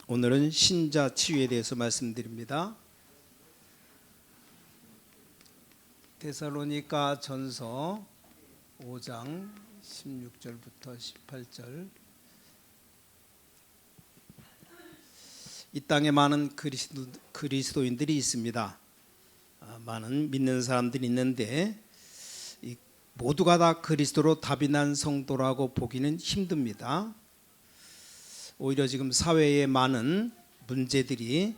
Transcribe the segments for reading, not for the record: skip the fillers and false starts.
오늘은 신자 치유에 대해서 말씀드립니다. 데살로니가 전서 5장 16절부터 18절. 이 땅에 많은 그리스도인들이 있습니다. 많은 믿는 사람들이 있는데 모두가 다 그리스도로 답이 난 성도라고 보기는 힘듭니다. 오히려 지금 사회에 많은 문제들이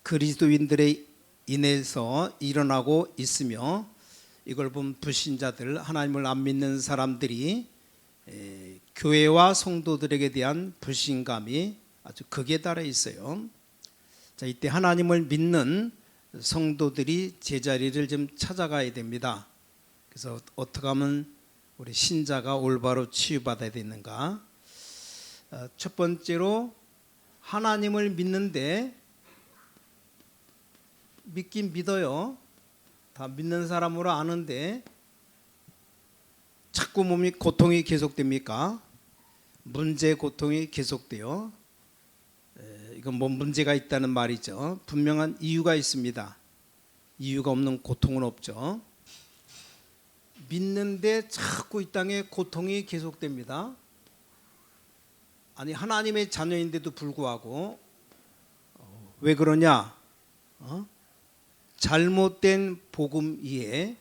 그리스도인들에 인해서 일어나고 있으며, 이걸 본 불신자들, 하나님을 안 믿는 사람들이 교회와 성도들에게 대한 불신감이 아주 극에 달해 있어요. 자, 이때 하나님을 믿는 성도들이 제자리를 좀 찾아가야 됩니다. 그래서 어떻게 하면 우리 신자가 올바로 치유받아야 되는가? 첫 번째로 하나님을 믿는데, 믿긴 믿어요. 다 믿는 사람으로 아는데 자꾸 몸이 고통이 계속됩니까? 문제 고통이 계속돼요. 이건 뭐 문제가 있다는 말이죠. 분명한 이유가 있습니다. 이유가 없는 고통은 없죠. 믿는데 자꾸 이 땅에 고통이 계속됩니다. 아니, 하나님의 자녀인데도 불구하고 왜 그러냐? 잘못된 복음 이해,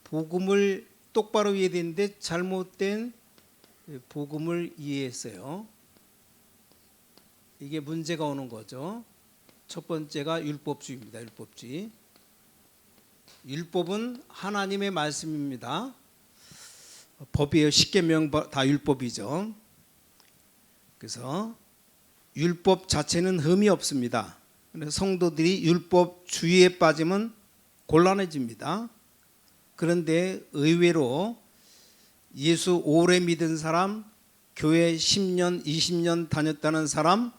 복음을 똑바로 이해해야 되는데 잘못된 복음을 이해했어요. 이게 문제가 오는 거죠. 첫 번째가 율법주의입니다. 율법주의. 율법은 하나님의 말씀입니다. 법이에요. 십계명 다 율법이죠. 그래서 율법 자체는 흠이 없습니다. 그래서 성도들이 율법주의에 빠지면 곤란해집니다. 그런데 의외로 예수 오래 믿은 사람, 교회 10년, 20년 다녔다는 사람,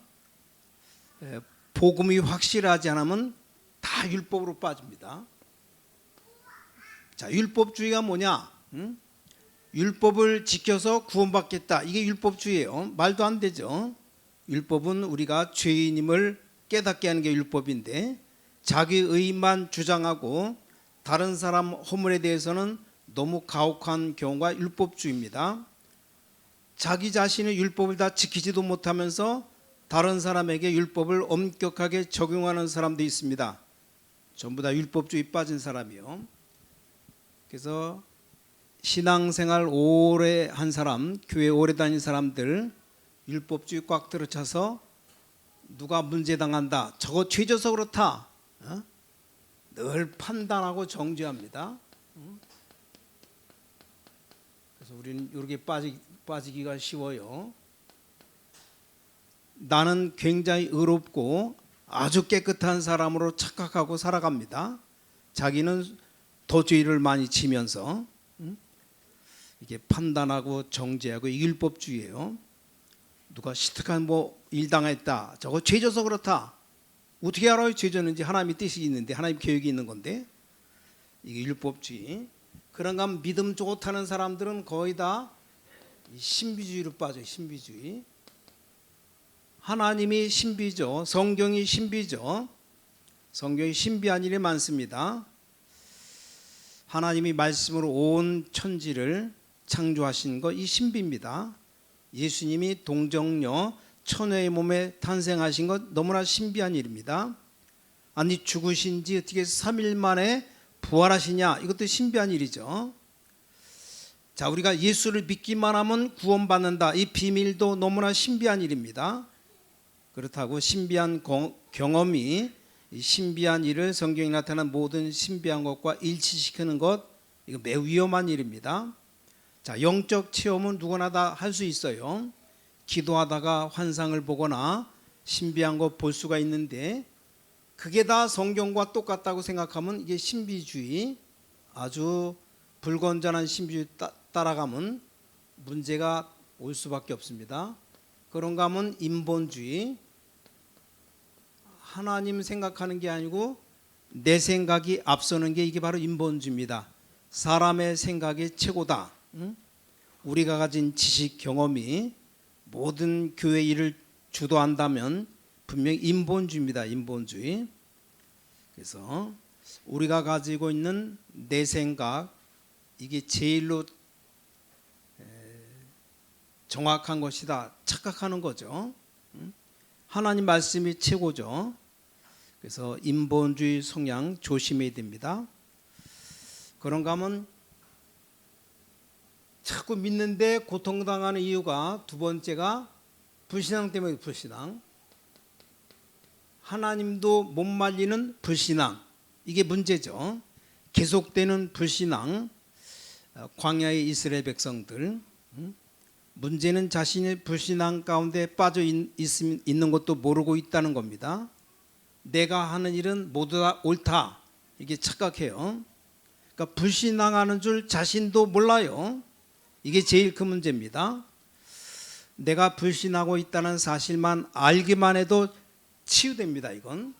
복음이 확실하지 않으면 다 율법으로 빠집니다. 자, 율법주의가 뭐냐? 율법을 지켜서 구원받겠다. 이게 율법주의예요. 말도 안 되죠. 율법은 우리가 죄인임을 깨닫게 하는 게 율법인데, 자기 의만 주장하고 다른 사람 허물에 대해서는 너무 가혹한 경우가 율법주의입니다. 자기 자신의 율법을 다 지키지도 못하면서 다른 사람에게 율법을 엄격하게 적용하는 사람도 있습니다. 전부 다 율법주의 빠진 사람이요. 그래서 신앙생활 오래 한 사람, 교회 오래 다닌 사람들, 율법주의 꽉 들어차서 누가 문제당한다, 저거 죄져서 그렇다, 늘 판단하고 정죄합니다. 그래서 우리는 이렇게 빠지기가 쉬워요. 나는 굉장히 의롭고 아주 깨끗한 사람으로 착각하고 살아갑니다. 자기는 더 죄를 많이 지면서. 이게 판단하고 정죄하고 이 율법주의예요. 누가 시특한 뭐 일 당했다, 저거 죄져서 그렇다. 어떻게 알아요? 죄졌는지. 하나님의 뜻이 있는데, 하나님 계획이 있는 건데. 이게 율법주의. 그런가 하면 믿음 좋다는 사람들은 거의 다 신비주의로 빠져요. 신비주의. 하나님이 신비죠. 성경이 신비죠. 성경이 신비한 일이 많습니다. 하나님이 말씀으로 온 천지를 창조하신 거, 이 신비입니다. 예수님이 동정녀 처녀의 몸에 탄생하신 것, 너무나 신비한 일입니다. 아니, 죽으신 지 어떻게 3일 만에 부활하시냐, 이것도 신비한 일이죠. 자, 우리가 예수를 믿기만 하면 구원받는다, 이 비밀도 너무나 신비한 일입니다. 그렇다고 신비한 경험이, 이 신비한 일을 성경에 나타난 모든 신비한 것과 일치시키는 것, 이거 매우 위험한 일입니다. 자, 영적 체험은 누구나 다 할 수 있어요. 기도하다가 환상을 보거나 신비한 거 볼 수가 있는데, 그게 다 성경과 똑같다고 생각하면 이게 신비주의, 아주 불건전한 신비주의 따라가면 문제가 올 수밖에 없습니다. 그런가 하면 인본주의, 하나님 생각하는 게 아니고 내 생각이 앞서는 게, 이게 바로 인본주의입니다. 사람의 생각이 최고다. 우리가 가진 지식 경험이 모든 교회 일을 주도한다면 분명히 인본주의입니다. 인본주의. 그래서 우리가 가지고 있는 내 생각, 이게 제일로 정확한 것이다 착각하는 거죠. 하나님 말씀이 최고죠. 그래서 인본주의 성향 조심해야 됩니다. 그런가 하면 자꾸 믿는데 고통당하는 이유가 두 번째가 불신앙 때문에 불신앙. 하나님도 못 말리는 불신앙. 이게 문제죠. 계속되는 불신앙. 광야의 이스라엘 백성들. 문제는 자신의 불신앙 가운데 빠져 있는 것도 모르고 있다는 겁니다. 내가 하는 일은 모두 다 옳다. 이게 착각해요. 그러니까 불신앙하는 줄 자신도 몰라요. 이게 제일 큰 문제입니다. 내가 불신하고 있다는 사실만 알기만 해도 치유됩니다. 이건.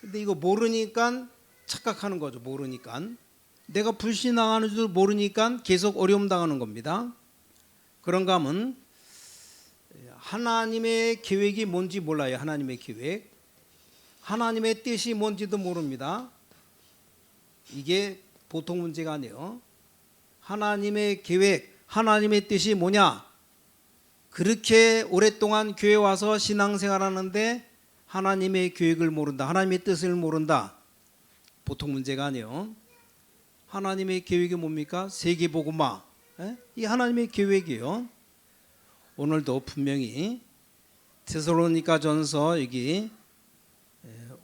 근데 이거 모르니까 착각하는 거죠. 모르니까. 내가 불신앙하는 줄 모르니까 계속 어려움 당하는 겁니다. 그런가 하면 하나님의 계획이 뭔지 몰라요. 하나님의 계획. 하나님의 뜻이 뭔지도 모릅니다. 이게 보통 문제가 아니에요. 하나님의 계획, 하나님의 뜻이 뭐냐? 그렇게 오랫동안 교회 와서 신앙생활 하는데 하나님의 계획을 모른다. 하나님의 뜻을 모른다. 보통 문제가 아니에요. 하나님의 계획이 뭡니까? 세계복음화. 이 하나님의 계획이에요. 오늘도 분명히 데살로니가전서 여기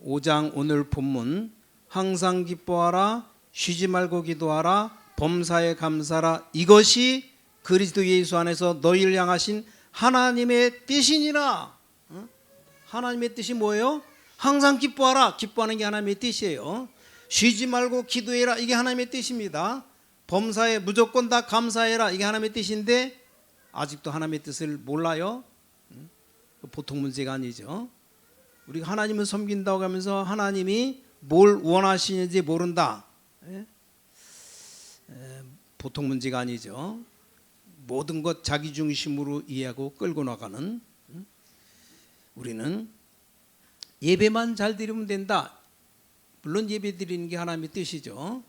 5장 오늘 본문 항상 기뻐하라 쉬지 말고 기도하라 범사에 감사하라 이것이 그리스도 예수 안에서 너희를 향하신 하나님의 뜻이니라. 하나님의 뜻이 뭐예요? 항상 기뻐하라. 기뻐하는 게 하나님의 뜻이에요. 쉬지 말고 기도해라. 이게 하나님의 뜻입니다. 범사에 무조건 다 감사해라. 이게 하나님의 뜻인데 아직도 하나님의 뜻을 몰라요. 보통 문제가 아니죠. 우리가 하나님을 섬긴다고 하면서 하나님이 뭘 원하시는지 모른다. 보통 문제가 아니죠. 모든 것 자기 중심으로 이해하고 끌고 나가는. 우리는 예배만 잘 드리면 된다. 물론 예배 드리는 게 하나님의 뜻이죠.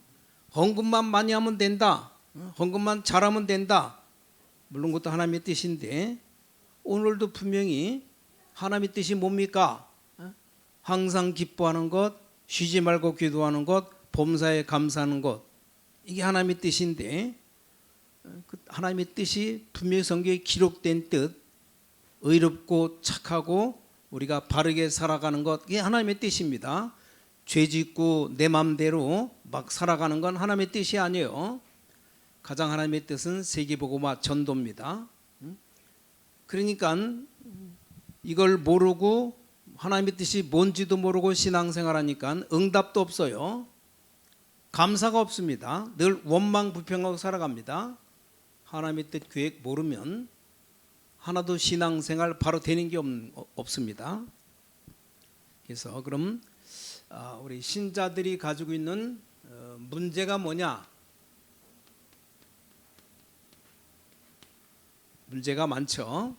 헌금만 많이 하면 된다. 헌금만 잘하면 된다. 물론 그것도 하나님의 뜻인데 오늘도 분명히 하나님의 뜻이 뭡니까? 항상 기뻐하는 것, 쉬지 말고 기도하는 것, 범사에 감사하는 것. 이게 하나님의 뜻인데 하나님의 뜻이 분명히 성경에 기록된 뜻, 의롭고 착하고 우리가 바르게 살아가는 것, 이게 하나님의 뜻입니다. 죄 짓고 내 마음대로 막 살아가는 건 하나님의 뜻이 아니에요. 가장 하나님의 뜻은 세계복음화 전도입니다. 그러니까 이걸 모르고 하나님의 뜻이 뭔지도 모르고 신앙생활하니까 응답도 없어요. 감사가 없습니다. 늘 원망 불평하고 살아갑니다. 하나님의 뜻 계획 모르면 하나도 신앙생활 바로 되는 게 없습니다. 그래서 그럼 우리 신자들이 가지고 있는 문제가 뭐냐? 문제가 많죠.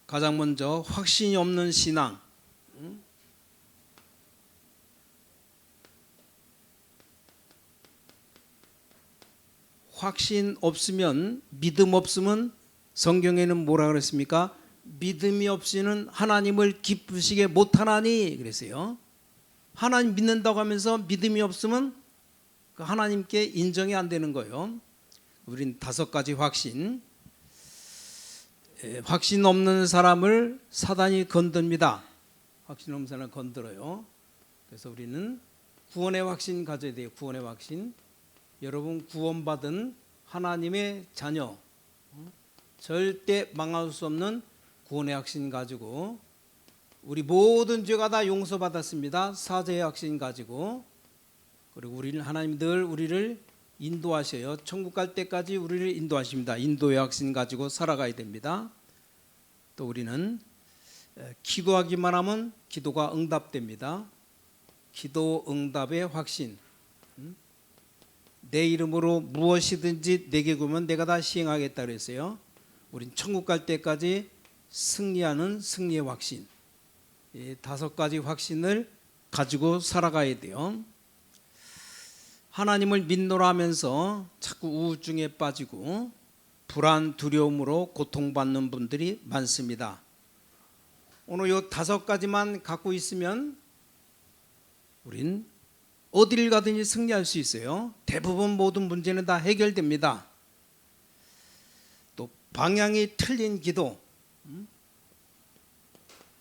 가장 먼저 확신이 없는 신앙. 확신 없으면, 믿음 없으면 성경에는 뭐라 그랬습니까? 믿음이 없이는 하나님을 기쁘시게 못하나니 그랬어요. 하나님 믿는다고 하면서 믿음이 없으면 하나님께 인정이 안 되는 거예요. 우린 5가지 확신. 확신 없는 사람을 사단이 건듭니다. 확신 없는 사람을 건드려요. 그래서 우리는 구원의 확신 가져야 돼요. 구원의 확신. 여러분 구원받은 하나님의 자녀, 절대 망할 수 없는 구원의 확신 가지고 우리 모든 죄가 다 용서받았습니다. 사죄의 확신 가지고 그리고 우리는 하나님 늘 우리를 인도하셔요. 천국 갈 때까지 우리를 인도하십니다. 인도의 확신 가지고 살아가야 됩니다. 또 우리는 기도하기만 하면 기도가 응답됩니다. 기도 응답의 확신. 내 이름으로 무엇이든지 내게 구하면 내가 다 시행하겠다 그랬어요. 우린 천국 갈 때까지 승리하는 승리의 확신, 이 5가지 확신을 가지고 살아가야 돼요. 하나님을 믿노라 하면서 자꾸 우울증에 빠지고 불안, 두려움으로 고통받는 분들이 많습니다. 오늘 이 5가지만 갖고 있으면 우린 어디를 가든지 승리할 수 있어요. 대부분 모든 문제는 다 해결됩니다. 또 방향이 틀린 기도,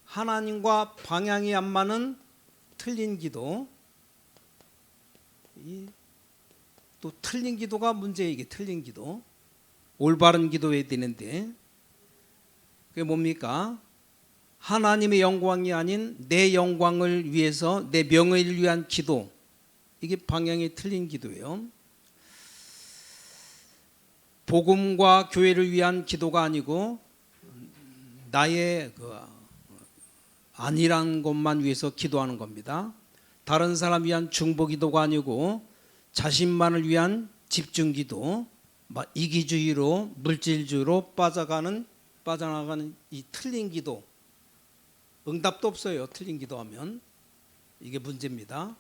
하나님과 방향이 안 맞는 틀린 기도, 또 틀린 기도가 문제예요. 이게 틀린 기도, 올바른 기도해야 되는데 그게 뭡니까? 하나님의 영광이 아닌 내 영광을 위해서, 내 명예를 위한 기도, 이게 방향이 틀린 기도예요. 복음과 교회를 위한 기도가 아니고 나의 아니란 것만 위해서 기도하는 겁니다. 다른 사람 위한 중보 기도가 아니고 자신만을 위한 집중 기도, 이기주의로 물질주의로 빠져나가는 이 틀린 기도, 응답도 없어요. 틀린 기도하면 이게 문제입니다.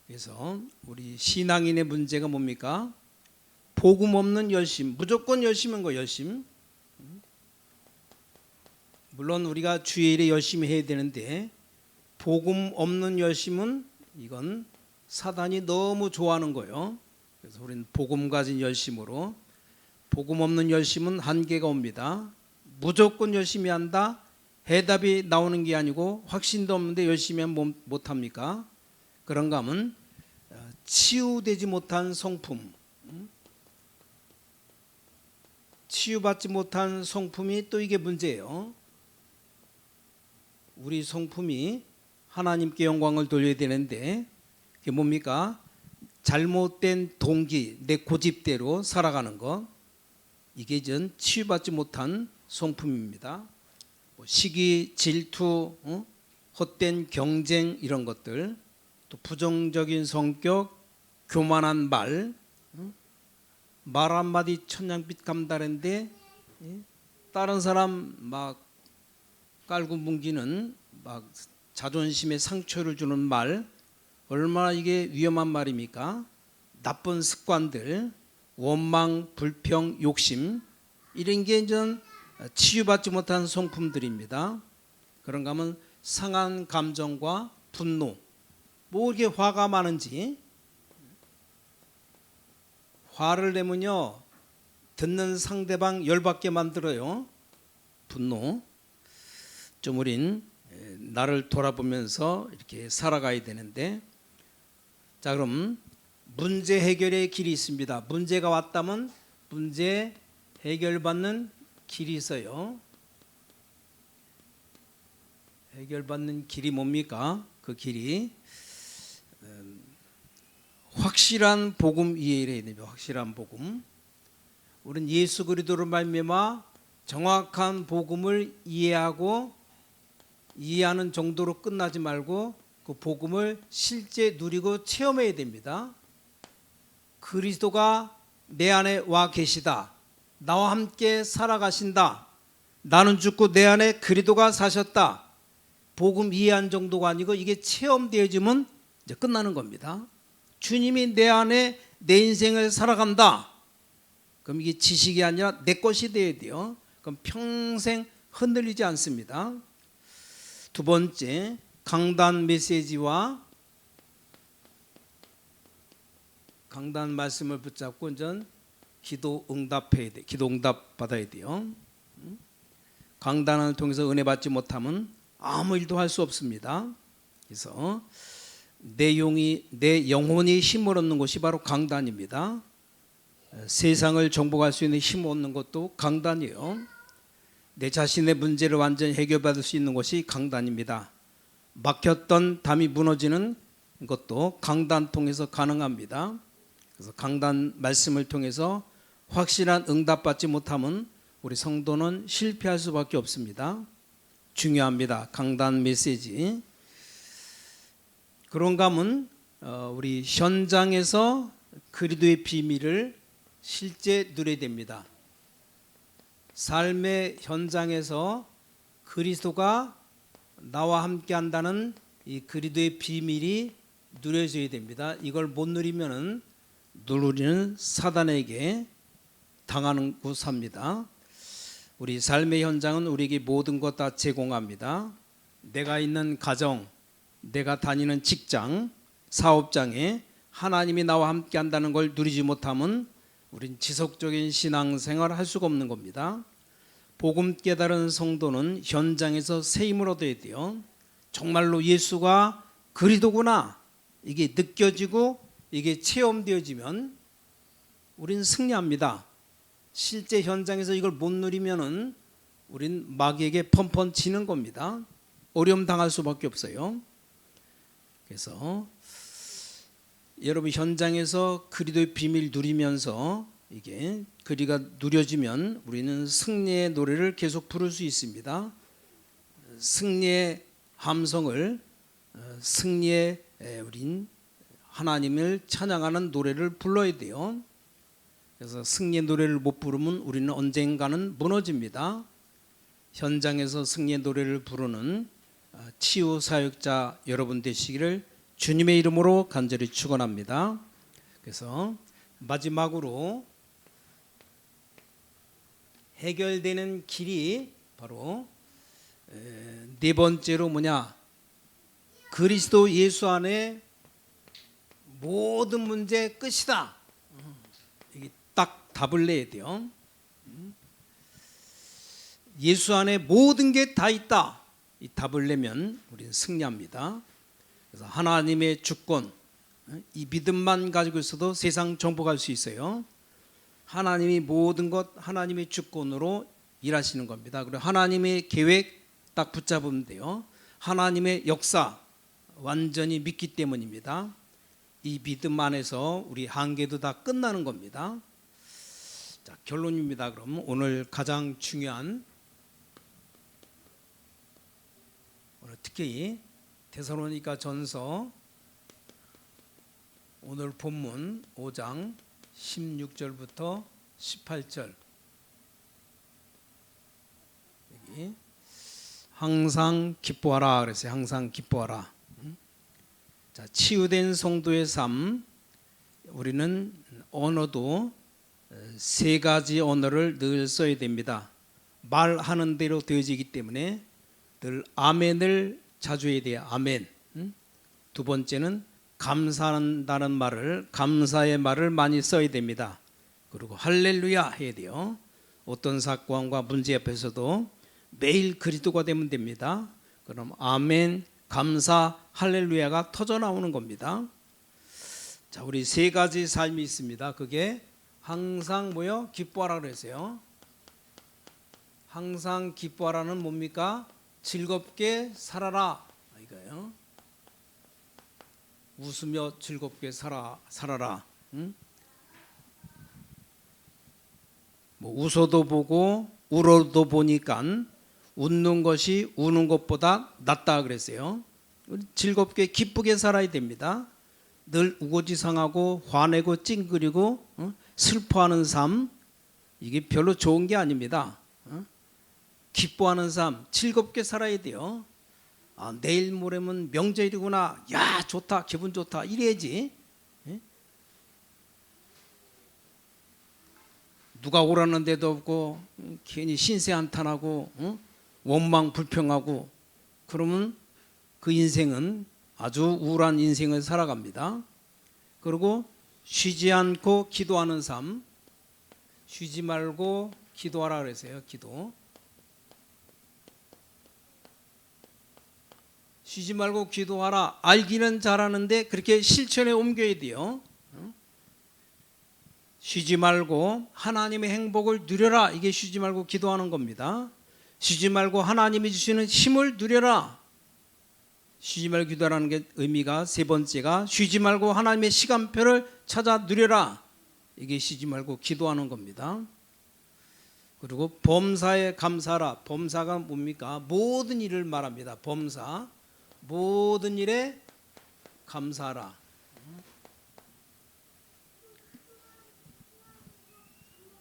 그래서 우리 신앙인의 문제가 뭡니까? 복음 없는 열심, 무조건 열심인 거, 열심. 물론 우리가 주의 일에 열심히 해야 되는데 복음 없는 열심은 이건 사단이 너무 좋아하는 거예요. 그래서 우리는 복음 가진 열심으로, 복음 없는 열심은 한계가 옵니다. 무조건 열심히 한다, 해답이 나오는 게 아니고 확신도 없는데 열심히 하면 못합니까? 그런가 하면 치유되지 못한 성품, 치유받지 못한 성품이 또 이게 문제예요. 우리 성품이 하나님께 영광을 돌려야 되는데 그게 뭡니까? 잘못된 동기, 내 고집대로 살아가는 것, 이게 전 치유받지 못한 성품입니다. 시기, 질투, 헛된 경쟁, 이런 것들, 또 부정적인 성격, 교만한 말 한마디 천냥빛 감다른데 다른 사람 막 깔고 뭉기는, 막 자존심에 상처를 주는 말, 얼마나 이게 위험한 말입니까? 나쁜 습관들, 원망, 불평, 욕심, 이런 게 전 치유받지 못한 성품들입니다. 그런가 하면 상한 감정과 분노, 뭐 이렇게 화가 많은지, 화를 내면요 듣는 상대방 열받게 만들어요. 분노. 좀 우린 나를 돌아보면서 이렇게 살아가야 되는데, 자, 그럼 문제 해결의 길이 있습니다. 문제가 왔다면 문제 해결받는 길이 있어요. 해결받는 길이 뭡니까? 그 길이 확실한 복음 이해를 해야 됩니다. 확실한 복음. 우리는 예수 그리스도로 말미암아 정확한 복음을 이해하는 정도로 끝나지 말고 그 복음을 실제 누리고 체험해야 됩니다. 그리스도가 내 안에 와 계시다, 나와 함께 살아가신다, 나는 죽고 내 안에 그리스도가 사셨다, 복음 이해한 정도가 아니고 이게 체험되어지면 이제 끝나는 겁니다. 주님이 내 안에 내 인생을 살아간다, 그럼 이게 지식이 아니라 내 것이 되어야 돼요. 그럼 평생 흔들리지 않습니다. 두 번째, 강단 메시지와 강단 말씀을 붙잡고 전 기도 응답해야 돼. 기도 응답 받아야 돼요. 강단을 통해서 은혜 받지 못하면 아무 일도 할 수 없습니다. 그래서 내 영혼이 힘을 얻는 것이 바로 강단입니다. 세상을 정복할 수 있는 힘을 얻는 것도 강단이에요. 내 자신의 문제를 완전히 해결받을 수 있는 것이 강단입니다. 막혔던 담이 무너지는 것도 강단 통해서 가능합니다. 그래서 강단 말씀을 통해서 확실한 응답받지 못하면 우리 성도는 실패할 수밖에 없습니다. 중요합니다. 강단 메시지. 그런가 하면 우리 현장에서 그리스도의 비밀을 실제 누려야 됩니다. 삶의 현장에서 그리스도가 나와 함께 한다는 이 그리스도의 비밀이 누려져야 됩니다. 이걸 못 누리면은 누리는 사단에게 당하고 삽니다. 우리 삶의 현장은 우리에게 모든 것 다 제공합니다. 내가 있는 가정, 내가 다니는 직장, 사업장에 하나님이 나와 함께 한다는 걸 누리지 못하면 우린 지속적인 신앙생활을 할 수가 없는 겁니다. 복음 깨달은 성도는 현장에서 새 힘을 얻어야 돼요. 정말로 예수가 그리스도구나 이게 느껴지고 이게 체험되어지면 우린 승리합니다. 실제 현장에서 이걸 못 누리면은 우린 마귀에게 펀펀 치는 겁니다. 어려움 당할 수밖에 없어요. 그래서 여러분 현장에서 그리스도의 비밀 누리면서 이게 그리가 누려지면 우리는 승리의 노래를 계속 부를 수 있습니다. 승리의 함성을 승리의 우린 하나님을 찬양하는 노래를 불러야 돼요. 그래서 승리의 노래를 못 부르면 우리는 언젠가는 무너집니다. 현장에서 승리의 노래를 부르는 치유 사역자 여러분 되시기를 주님의 이름으로 간절히 축원합니다. 그래서 마지막으로 해결되는 길이 바로 네 번째로 뭐냐? 그리스도 예수 안에 모든 문제 끝이다. 이게 딱 답을 내야 돼요. 예수 안에 모든 게 다 있다. 이 답을 내면 우리는 승리합니다. 그래서 하나님의 주권, 이 믿음만 가지고 있어도 세상 정복할 수 있어요. 하나님이 모든 것 하나님의 주권으로 일하시는 겁니다. 그리고 하나님의 계획 딱 붙잡으면 돼요. 하나님의 역사 완전히 믿기 때문입니다. 이 믿음 안에서 우리 한계도 다 끝나는 겁니다. 자, 결론입니다. 그럼 오늘 가장 중요한 오늘 특히 데살로니가 전서 오늘 본문 5장 16절부터 18절 여기 항상 기뻐하라 그랬어요. 항상 기뻐하라. 자, 치유된 성도의 삶 우리는 언어도 세 가지 언어를 늘 써야 됩니다. 말하는 대로 되어지기 때문에 늘 아멘을 자주 해야 돼요. 아멘. 두 번째는 감사한다는 말을 감사의 말을 많이 써야 됩니다. 그리고 할렐루야 해야 돼요. 어떤 사건과 문제 앞에서도 매일 그리스도가 되면 됩니다. 그럼 아멘, 감사, 할렐루야가 터져 나오는 겁니다. 자, 우리 세 가지 삶이 있습니다. 그게 항상 뭐요? 기뻐하라 그랬어요. 항상 기뻐하라는 뭡니까? 즐겁게 살아라 이거예요. 웃으며 즐겁게 살아라. 응? 뭐 웃어도 보고 울어도 보니까 웃는 것이 우는 것보다 낫다 그랬어요. 즐겁게 기쁘게 살아야 됩니다. 늘 우거지상하고 화내고 찡그리고 슬퍼하는 삶 이게 별로 좋은 게 아닙니다. 기뻐하는 삶 즐겁게 살아야 돼요. 내일 모레면 명절이구나. 야 좋다 기분 좋다 이래야지. 누가 오라는 데도 없고 괜히 신세 한탄하고 원망 불평하고 그러면 그 인생은 아주 우울한 인생을 살아갑니다. 그리고 쉬지 않고 기도하는 삶 쉬지 말고 기도하라 그랬어요. 기도 쉬지 말고 기도하라. 알기는 잘하는데 그렇게 실천에 옮겨야 돼요. 쉬지 말고 하나님의 행복을 누려라. 이게 쉬지 말고 기도하는 겁니다. 쉬지 말고 하나님이 주시는 힘을 누려라. 쉬지 말고 기도하라는 게 의미가 세 번째가 쉬지 말고 하나님의 시간표를 찾아 누려라. 이게 쉬지 말고 기도하는 겁니다. 그리고 범사에 감사하라. 범사가 뭡니까? 모든 일을 말합니다. 범사 모든 일에 감사하라.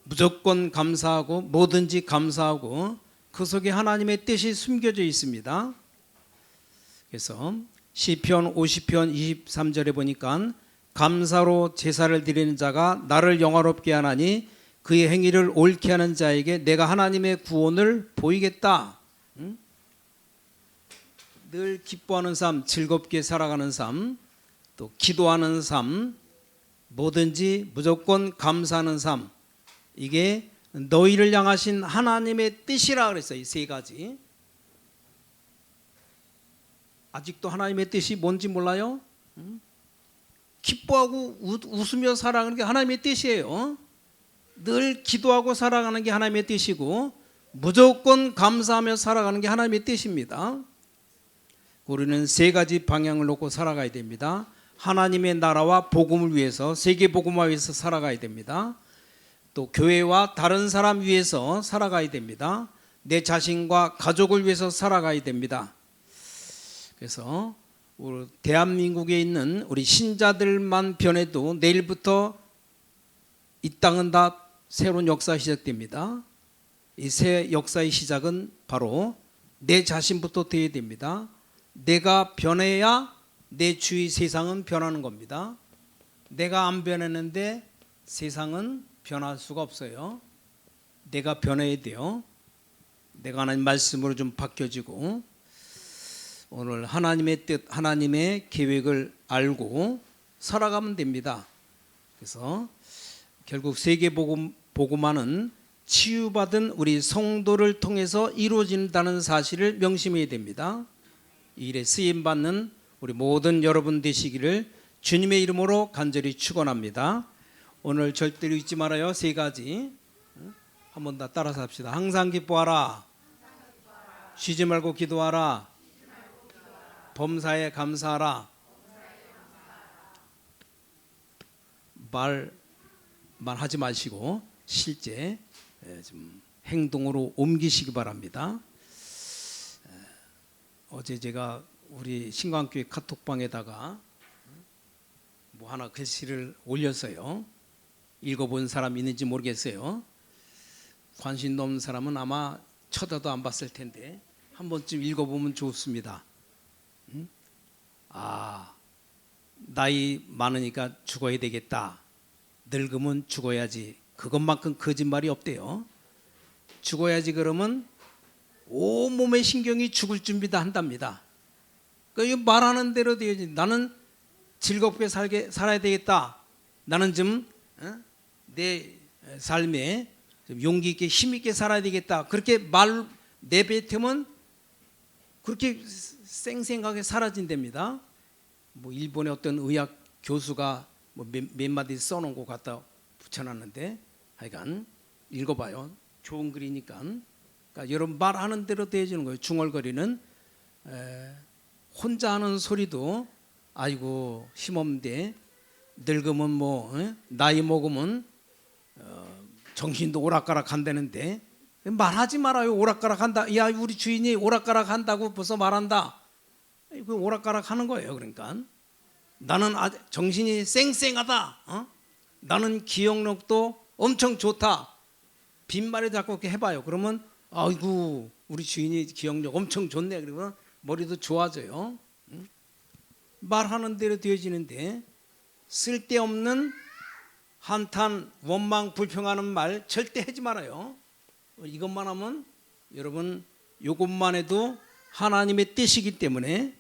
무조건 감사하고 뭐든지 감사하고 그 속에 하나님의 뜻이 숨겨져 있습니다. 그래서 시편 50편 23절에 보니까 감사로 제사를 드리는 자가 나를 영화롭게 하나니 그의 행위를 옳게 하는 자에게 내가 하나님의 구원을 보이겠다. 늘 기뻐하는 삶, 즐겁게 살아가는 삶, 또 기도하는 삶, 뭐든지 무조건 감사하는 삶, 이게 너희를 향하신 하나님의 뜻이라 그랬어요. 이 세 가지. 아직도 하나님의 뜻이 뭔지 몰라요? 기뻐하고 웃으며 살아가는 게 하나님의 뜻이에요. 늘 기도하고 살아가는 게 하나님의 뜻이고 무조건 감사하며 살아가는 게 하나님의 뜻입니다. 우리는 세 가지 방향을 놓고 살아가야 됩니다. 하나님의 나라와 복음을 위해서, 세계 복음화 위해서 살아가야 됩니다. 또 교회와 다른 사람 위해서 살아가야 됩니다. 내 자신과 가족을 위해서 살아가야 됩니다. 그래서 우리 대한민국에 있는 우리 신자들만 변해도 내일부터 이 땅은 다 새로운 역사 시작됩니다. 이 새 역사의 시작은 바로 내 자신부터 되어야 됩니다. 내가 변해야 내 주위 세상은 변하는 겁니다. 내가 안 변했는데 세상은 변할 수가 없어요. 내가 변해야 돼요. 내가 하나님 말씀으로 좀 바뀌어지고 오늘 하나님의 뜻, 하나님의 계획을 알고 살아가면 됩니다. 그래서 결국 세계 복음화는 치유받은 우리 성도를 통해서 이루어진다는 사실을 명심해야 됩니다. 이 일에 쓰임받는 우리 모든 여러분 되시기를 주님의 이름으로 간절히 축원합니다. 오늘 절대로 잊지 말아요. 세 가지 한 번 더 따라서 합시다. 항상 기뻐하라. 쉬지 말고 기도하라. 범사에 감사하라. 말만 하지 마시고 실제 좀 행동으로 옮기시기 바랍니다. 어제 제가 우리 신광교회 카톡방에다가 뭐 하나 글씨를 올렸어요. 읽어본 사람 있는지 모르겠어요. 관심 없는 사람은 아마 쳐다도 안 봤을 텐데 한 번쯤 읽어보면 좋습니다. 나이 많으니까 죽어야 되겠다. 늙으면 죽어야지. 그것만큼 거짓말이 없대요. 죽어야지 그러면 온몸의 신경이 죽을 준비 다 한답니다. 그러니까 말하는 대로 되어야지. 나는 즐겁게 살아야 되겠다. 나는 좀 내 삶에 좀 용기 있게 힘 있게 살아야 되겠다. 그렇게 말 내뱉으면 그렇게 쌩쌩하게 사라진답니다. 뭐 일본의 어떤 의학 교수가 뭐 몇 마디 써놓은 거 갖다 붙여놨는데 하여간 읽어봐요. 좋은 글이니까. 그러니까 여러분 말하는 대로 되어지는 거예요. 중얼거리는 혼자 하는 소리도 아이고 힘없는데 늙으면 뭐 나이 먹으면 정신도 오락가락 한다는데 말하지 말아요. 오락가락 한다. 야 우리 주인이 오락가락 한다고 벌써 말한다. 그 오락가락 하는 거예요. 그러니까 나는 정신이 쌩쌩하다. 나는 기억력도 엄청 좋다. 빈말에 자꾸 이렇게 해봐요. 그러면 아이고 우리 주인이 기억력 엄청 좋네. 그러면 머리도 좋아져요. 말하는 대로 되어지는데 쓸데없는 한탄, 원망, 불평하는 말 절대 하지 말아요. 이것만 하면 여러분 이것만 해도 하나님의 뜻이기 때문에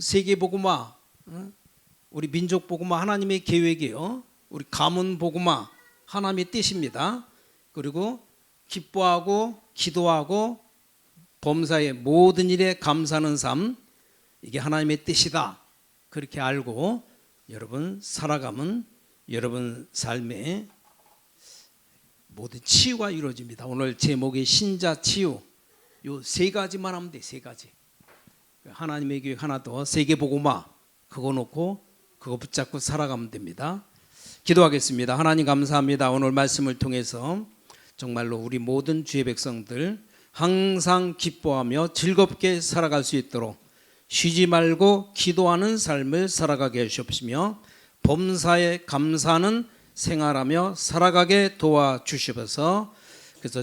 세계 복음화, 우리 민족 복음화 하나님의 계획이에요. 우리 가문 복음화 하나님의 뜻입니다. 그리고 기뻐하고 기도하고 범사의 모든 일에 감사하는 삶, 이게 하나님의 뜻이다. 그렇게 알고 여러분 살아가면 여러분 삶에 모든 치유가 이루어집니다. 오늘 제목이 신자 치유. 요 세 가지만 하면 돼. 세 가지. 하나님의 계획 하나 더 세계 복음화 그거 놓고 그거 붙잡고 살아가면 됩니다. 기도하겠습니다. 하나님 감사합니다. 오늘 말씀을 통해서 정말로 우리 모든 주의 백성들 항상 기뻐하며 즐겁게 살아갈 수 있도록 쉬지 말고 기도하는 삶을 살아가게 하시옵시며 범사에 감사하는 생활하며 살아가게 도와주시옵소서. 그래서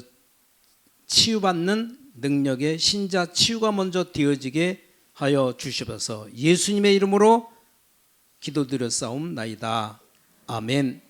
치유받는 능력의 신자 치유가 먼저 되어지게 하여 주시옵소서. 예수님의 이름으로 기도드렸사옵나이다. 아멘.